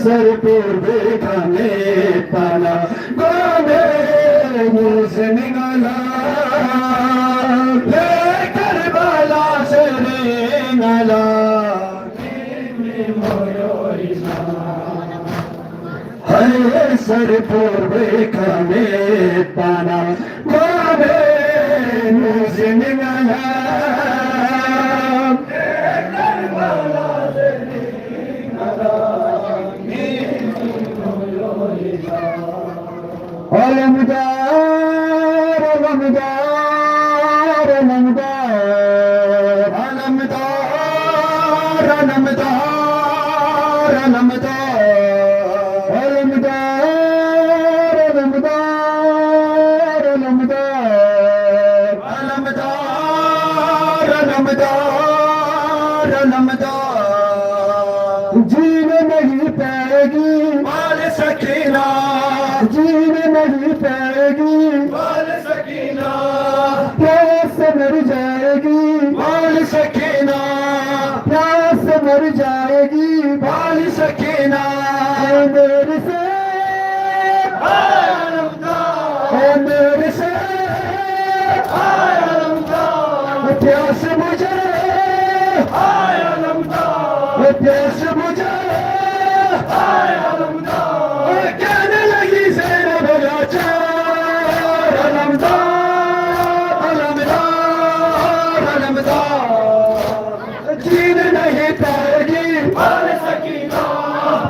sir पूर्वे खाने पाला गोमे मुझसे निकाला लेकर बाला से निकाला हरे सर पूर्वे खाने पाला गोमे मुझसे निकाला Alamdar, Alamdar, Alamdar, Alamdar, Alamdar, Alamdar, Alamdar, Alamdar, Alamdar, Alamdar, Alamdar, जीने नहीं पाएगी माल सकीना जीने नहीं पाएगी माल सकीना प्यास से मर जाएगी माल सकीना प्यास से मर जाएगी माल सकीना मेरे से मेरे से प्यास मुझे प्यास मुझे कहने लगी ज़ैनब लाचार अलमदार अलमदार अलमदार जीन नहीं पाएगी माल सकीना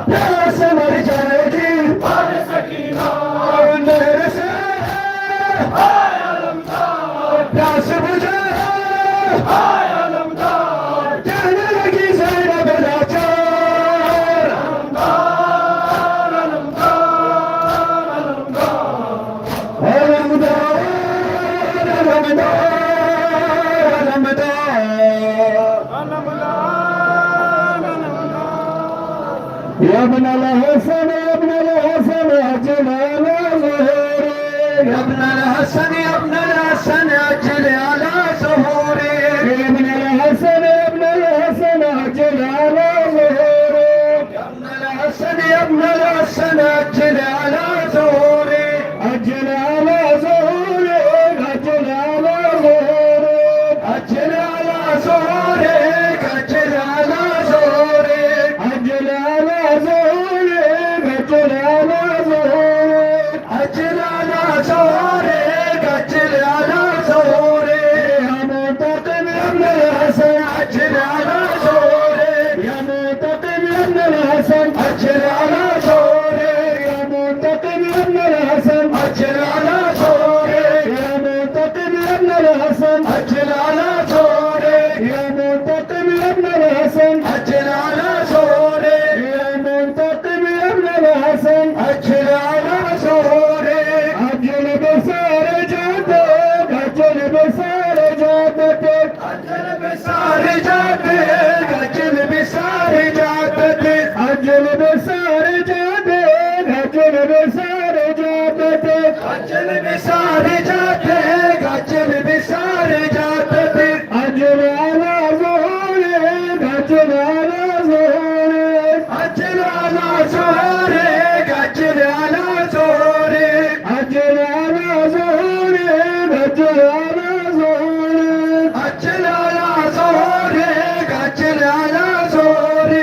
प्यास मर जाएगी माल सकीना मेरे से अलमदार प्यास मुझे ابن الحسن ابن الحسن اجل على ظهوري ابن الحسن ابن الحسن اجل على ظهوري ابن الحسن ابن الحسن اجل على ظهوري ابن الحسن ابن الحسن اجل على ظهوري اجل على ظهوري اجل على ظهوري اجل على ظهوري اجل على ظهوري اجل على अजल में सारे जाते गजल में सारे जाते थे अजल आला ज़ोरे गजल आला ज़ोरे अजल आला ज़ोरे गजल आला ज़ोरे अजल आला ज़ोरे गजल आला ज़ोरे अजल आला ज़ोरे गजल आला ज़ोरे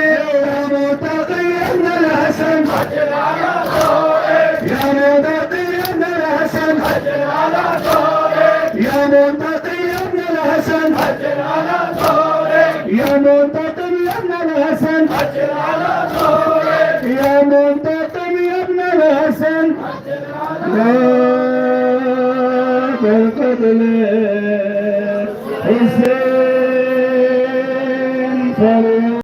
मुतक़ी अब्दुल हसन अजल आला ज़ोरे या मुतक़ी अब्दुल हसन अजल आला ज़ोरे या मुतक़ी अब्दुल हसन अजल आला ज़ोरे या मुतक़ी अब्दुल हसन अजल आला ज़ोरे या मुतक़ी अब्दुल हसन अजल आला ज़ोरे